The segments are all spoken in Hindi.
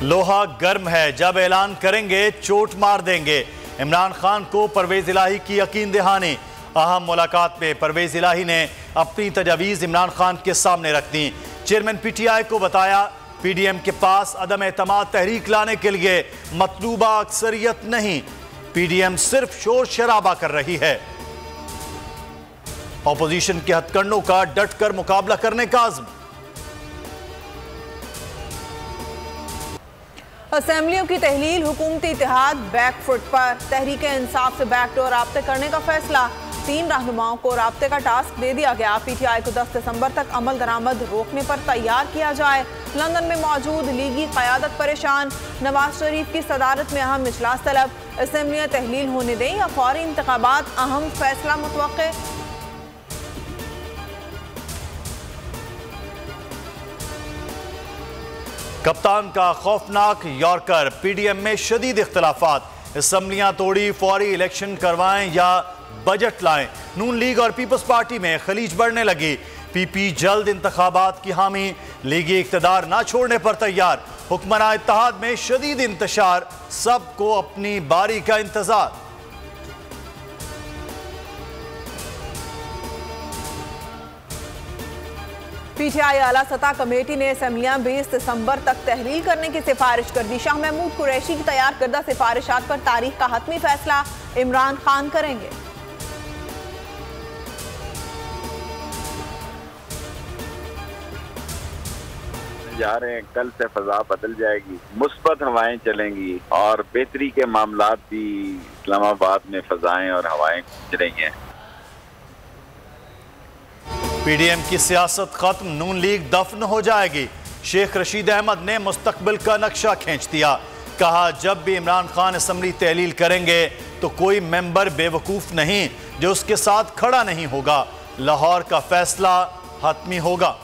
लोहा गर्म है, जब ऐलान करेंगे चोट मार देंगे। इमरान खान को परवेज इलाही की यकीन दहानी। अहम मुलाकात में परवेज इलाही ने अपनी तजावीज़ इमरान खान के सामने रख दी। चेयरमैन पीटीआई को बताया पीडीएम के पास अदम एतमाद तहरीक लाने के लिए मतलूबा अक्सरियत नहीं, पीडीएम सिर्फ शोर शराबा कर रही है। ऑपोजिशन के हथकंडों का डट कर मुकाबला करने का आज़म। असेंबलियों की तहलील, हुकूमती इत्तेहाद बैकफुट पर। तहरीक इंसाफ से बैकडोर राब्ते करने का फैसला। 3 रहनुमाओं को राब्ते का टास्क दे दिया गया। पीटीआई को 10 दिसंबर तक अमल दरामद रोकने पर तैयार किया जाए। लंदन में मौजूद लीगी क़यादत परेशान। नवाज शरीफ की सदारत में अहम इजलास तलब। असेंबलियाँ तहलील होने दें या फौरी इंतखाबात, अहम फैसला मुतवक्के। कप्तान का खौफनाक यॉर्कर, पीडीएम में शदीद इख्तलाफात। असम्बलियां तोड़ी, फौरी इलेक्शन करवाएं या बजट लाएं। नून लीग और पीपल्स पार्टी में खलीज बढ़ने लगी। पीपी जल्द इंतखाबात की हामी, लीगी इख्तिदार ना छोड़ने पर तैयार। हुक्मरान इत्तेहाद में शदीद इंतशार, सबको अपनी बारी का इंतजार। पीटीआई आला सतह कमेटी ने असेंबलियां 20 दिसंबर तक तहलील करने की सिफारिश कर दी। शाह महमूद कुरैशी की तैयार करदा सिफारिशात पर तारीख का हतमी फैसला इमरान खान करेंगे। जा रहे हैं, कल से फजा बदल जाएगी, मुस्बत हवाएं चलेंगी और बेहतरी के मामलात भी इस्लामाबाद में फजाएं और हवाएं गुंज रही हैं। पीडीएम की सियासत खत्म, नून लीग दफन हो जाएगी। शेख रशीद अहमद ने मुस्तकबिल का नक्शा खींच दिया। कहा जब भी इमरान खान असम्बली तहलील करेंगे तो कोई मेंबर बेवकूफ नहीं जो उसके साथ खड़ा नहीं होगा। लाहौर का फैसला हतमी होगा।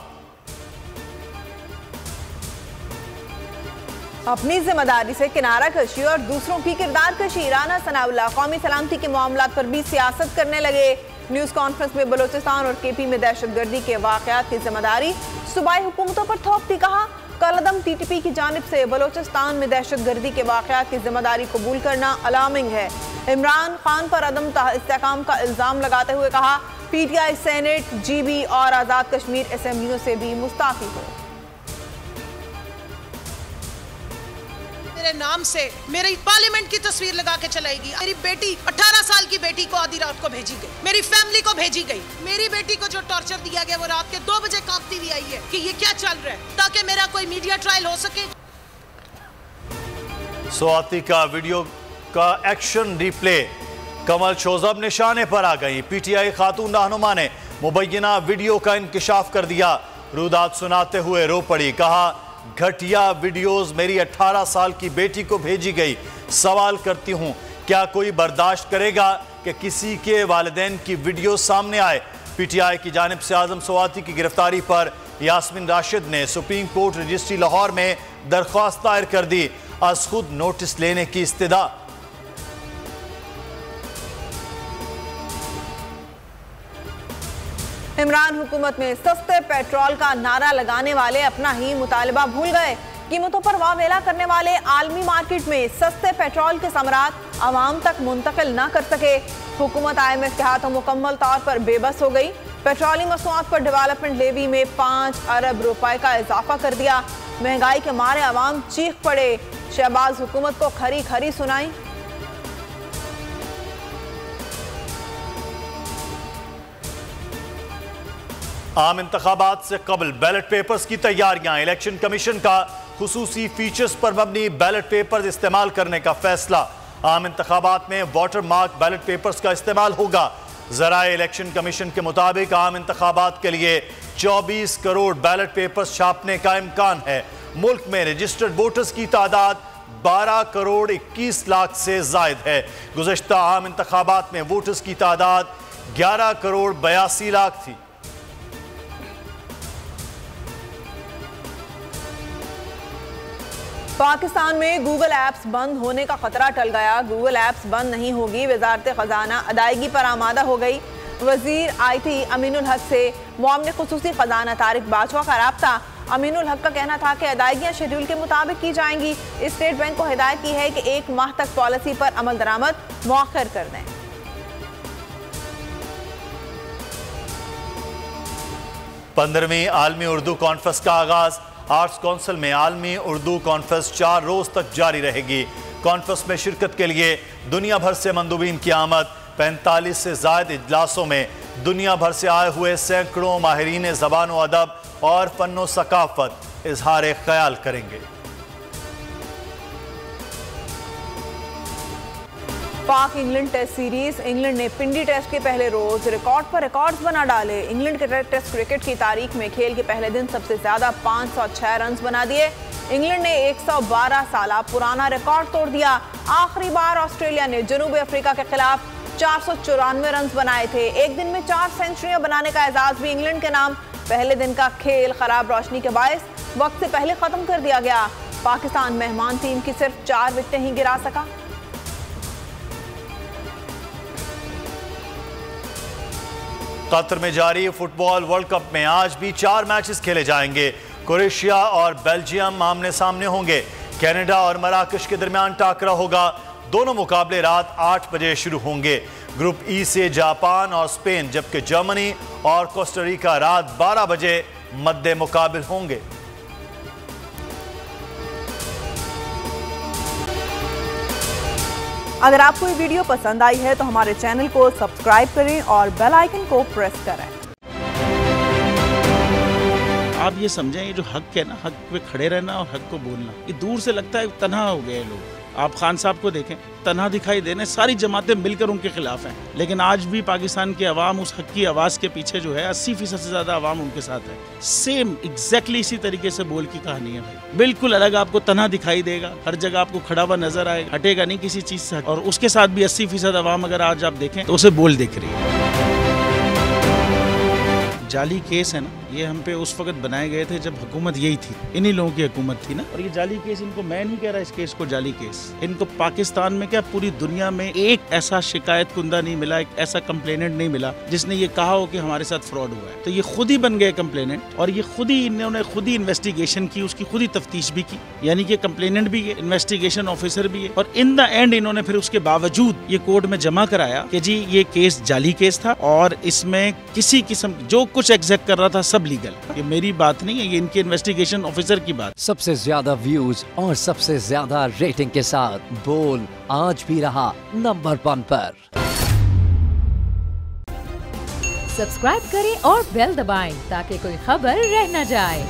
अपनी जिम्मेदारी से किनारा कशी और दूसरों की किरदार कशी। राना सनाउल्लाह कौमी सलामती के मामलात पर भी सियासत करने लगे। न्यूज़ कॉन्फ्रेंस में बलोचिस्तान और केपी में दहशतगर्दी के वाकयात की जिम्मेदारी सूबाई हुकूमतों पर थोप दी। कहा कलअदम टीटीपी की जानिब से बलोचिस्तान में दहशतगर्दी के वाकयात की जिम्मेदारी कबूल करना अलार्मिंग है। इमरान खान पर अदम इस्तेहकाम का इल्जाम लगाते हुए कहा पीटीआई सेनेट, जीबी और आज़ाद कश्मीर असेंबलियों से भी मुस्ताफी हो। मेरे नाम से मेरी पार्लियामेंट की तस्वीर लगा के चलाएगी। मेरी बेटी 18 साल की बेटी को आधी रात को भेजी गई, मेरी फैमिली को भेजी गई। मेरी बेटी को जो टॉर्चर दिया गया वो रात के 2 बजे कांपती हुई आई है कि ये क्या चल रहा है, ताकि मेरा कोई मीडिया ट्रायल हो सके। स्वाति का वीडियो का एक्शन रिप्ले, कमल शोजब निशाने पर आ गई। पीटीआई खातून रहनुमा ने मुबैना वीडियो का इंकिशाफ कर दिया। रुदात सुनाते हुए रो पड़ी। कहा घटिया वीडियोस मेरी 18 साल की बेटी को भेजी गई। सवाल करती हूं क्या कोई बर्दाश्त करेगा कि किसी के वालिदैन की वीडियो सामने आए। पीटीआई की जानिब से आजम स्वाति की गिरफ्तारी पर यास्मीन राशिद ने सुप्रीम कोर्ट रजिस्ट्री लाहौर में दरख्वास्त दायर कर दी। आज खुद नोटिस लेने की इस्तदा। इमरान हुकूमत में सस्ते पेट्रोल का नारा लगाने वाले अपना ही मुतालबा भूल गए। कीमतों पर वावेला करने वाले आलमी मार्केट में सस्ते पेट्रोल के समरात आवाम तक मुंतकिल न कर सके। हुकूमत IMF के हाथों मुकम्मल तौर पर बेबस हो गई। पेट्रोली मसनूआत पर डेवलपमेंट लेवी में 5 अरब रुपए का इजाफा कर दिया। महंगाई के मारे आवाम चीख पड़े। शहबाज हुकूमत को खरी खरी सुनाई। आम इंतखाबात से कबल बैलेट पेपर्स की तैयारियां। इलेक्शन कमीशन का खुसूसी फीचर्स पर मबनी बैलेट पेपर्स इस्तेमाल करने का फैसला। आम इंतखाबात में वाटर मार्क बैलेट पेपर्स का इस्तेमाल होगा। ज़राए इलेक्शन कमीशन के मुताबिक आम इंतखाबात के लिए 24 करोड़ बैलेट पेपर्स छापने का इम्कान है। मुल्क में रजिस्टर्ड वोटर्स की तादाद 12 करोड़ 21 लाख से जायद है। गुज़श्ता आम इंतखाबात में वोटर्स की तादाद 11 करोड़ 82 लाख थी। पाकिस्तान में गूगल ऐप्स बंद होने का खतरा टल गया। गूगल ऐप्स बंद नहीं होगी, वजारत खजाना अदायगी पर आमादा हो गई। वजीर IT अमीनुल हक से मुआविन खुसूसी खजाना तारिक बाजवा का राब्ता। अमीनुल हक का कहना था कि अदायगियां शेड्यूल के मुताबिक की जाएंगी। स्टेट बैंक को हिदायत की है कि 1 माह तक पॉलिसी पर अमल दरामद मौखर कर दें। पंद्रहवीं आलमी उर्दू कॉन्फ्रेंस का आगाज। आर्ट्स काउंसिल में आलमी उर्दू कॉन्फ्रेंस 4 रोज तक जारी रहेगी। कॉन्फ्रेंस में शिरकत के लिए दुनिया भर से मंदूबीन की आमद। 45 से ज्यादा इजलासों में दुनिया भर से आए हुए सैकड़ों माहिरीन ज़बान व अदब और फन्नो सकाफत इजहार ख्याल करेंगे। पाक इंग्लैंड टेस्ट सीरीज। इंग्लैंड ने पिंडी टेस्ट के पहले रोज रिकॉर्ड पर रिकॉर्ड्स बना डाले। इंग्लैंड के टेस्ट क्रिकेट की तारीख में खेल के पहले दिन सबसे ज्यादा 506 रन बना दिए। इंग्लैंड ने 112 साल पुराना रिकॉर्ड तोड़ दिया। आखिरी बार ऑस्ट्रेलिया ने जनूबी अफ्रीका के खिलाफ 494 रन बनाए थे। एक दिन में 4 सेंचुरियां बनाने का एजाज भी इंग्लैंड के नाम। पहले दिन का खेल खराब रोशनी के बायस वक्त से पहले खत्म कर दिया गया। पाकिस्तान मेहमान टीम की सिर्फ 4 विकेटें ही गिरा सका। कतर में जारी फुटबॉल वर्ल्ड कप में आज भी 4 मैचेस खेले जाएंगे। क्रोएशिया और बेल्जियम आमने सामने होंगे। कनाडा और मराकश के दरमियान टाकरा होगा। दोनों मुकाबले रात 8 बजे शुरू होंगे। ग्रुप ई से जापान और स्पेन, जबकि जर्मनी और कोस्टारिका रात 12 बजे मद्दे मुकाबिल होंगे। अगर आपको ये वीडियो पसंद आई है तो हमारे चैनल को सब्सक्राइब करें और बेल आइकन को प्रेस करें। आप ये समझें, ये जो हक है ना, हक पे खड़े रहना और हक को बोलना, ये दूर से लगता है तन्हा हो गए लोग। आप खान साहब को देखें, तन्हा दिखाई देने, सारी जमातें मिलकर उनके खिलाफ हैं। लेकिन आज भी पाकिस्तान की आवाम उस हक की आवाज़ के पीछे जो है 80% से ज़्यादा आवाम उनके साथ है। सेम एग्जैक्टली इसी तरीके से बोल की कहानी है भाई। बिल्कुल अलग आपको तन्हा दिखाई देगा, हर जगह आपको खड़ा हुआ नजर आएगा, हटेगा नहीं किसी चीज़ से। और उसके साथ भी 80% आवाम अगर आज आप देखें तो उसे बोल दिख रही है। जाली केस है ना, ये हम पे उस वक्त बनाए गए थे जब हुकूमत यही थी, इन्हीं लोगों की हुकूमत थी ना। और ये जाली केस, इनको मैं नहीं कह रहा इस केस को जाली केस, इनको पाकिस्तान में क्या पूरी दुनिया में एक ऐसा शिकायत कुंदा नहीं मिला, एक ऐसा कंप्लेनेंट नहीं मिला जिसने ये कहा हो कि हमारे साथ फ्रॉड हुआ है। तो ये खुद ही बन गए कंप्लेनेंट और ये खुद ही इन्होंने खुद ही इन्वेस्टिगेशन की, उसकी खुद ही तफ्तीश भी की। यानी कि कंप्लेनेंट भी है, इन्वेस्टिगेशन ऑफिसर भी है। और इन द एंड इन्होंने फिर उसके बावजूद ये कोर्ट में जमा कराया कि जी ये केस जाली केस था और इसमें किसी किस्म जो कुछ एग्जैक्ट कर रहा था सब लीगल। ये मेरी बात नहीं है, ये इनके इन्वेस्टिगेशन ऑफिसर की बात। सबसे ज्यादा व्यूज और सबसे ज्यादा रेटिंग के साथ बोल आज भी रहा नंबर 1 पर। सब्सक्राइब करें और बेल दबाएं ताकि कोई खबर रह न जाए।